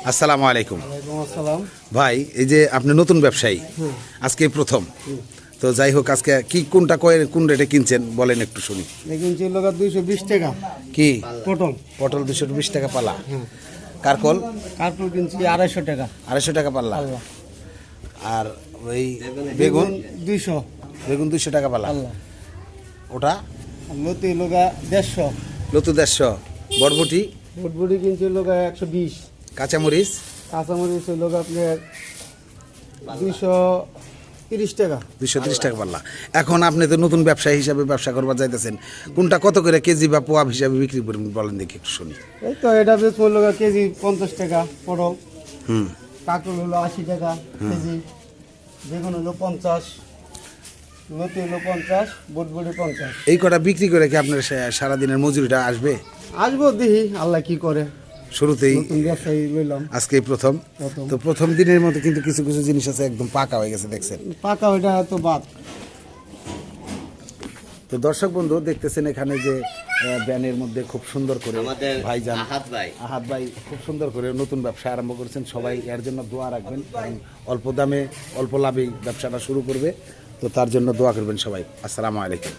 আসসালামু আলাইকুম। ওয়ালাইকুম আসসালাম। ভাই, এই যে আপনি নতুন ব্যবসায়ী, আজকে প্রথম, তো যাই হোক, আজকে কি কোনটা কোন রেটে কিনছেন বলেন একটু শুনি। দেখুন চিল্ল 220 টাকা কি পটল। পটল 220 টাকা পাল্লা, কারকল কার্পুল কিনছি 250 টাকা 250 টাকা পাল্লা, পাল্লা। আর ওই বেগুন 200 বেগুন 200 টাকা পাল্লা, পাল্লা। ওটা আর লতি লোগা 150। লতু 150, বরবটি, বুটবুটি কিনছি লোগা 120। কাঁচামরিচ কাঁচামরিচ লোগা আপনার 230 টাকা। 230 টাকা পাল্লা। এখন আপনি তো নতুন ব্যবসায়ী হিসাবে ব্যবসা করবার যাইতেছেন, কোনটা কত করে কেজি বা পোয়া হিসাবে বিক্রি করবেন বলেন দেখি একটু শুনি। এই তো এটা বেশ লোগা কেজি 50 টাকা পটল। হুম কাঁকরোল হলো 80 টাকা কেজি। বেগুন হলো 50, লতি হলো 50, বুটবুটি 50। এই কটা বিক্রি করে কি আপনার সারাদিনের মজুরিটা আসবে? আসবো দেখি আল্লাহ কি করে। শুরুতেই নতুন ব্যবসায়ী লইলাম আজকে প্রথম, তো প্রথম দিনের মতো কিন্তু কিছু কিছু জিনিস আছে একদম পাকা হয়ে গেছে, দেখছেন। পাকা ওইটা তো বাদ। তো দর্শক বন্ধু দেখতেছেন এখানে যে ব্যানের মধ্যে খুব সুন্দর করে ভাইজান আহাদ ভাই খুব সুন্দর করে নতুন ব্যবসা আরম্ভ করেছেন। সবাই এর জন্য দোয়া রাখবেন, কারণ অল্প দামে অল্প লাভেই ব্যবসাটা শুরু করবে, তো তার জন্য দোয়া করবেন সবাই। আসসালামু আলাইকুম।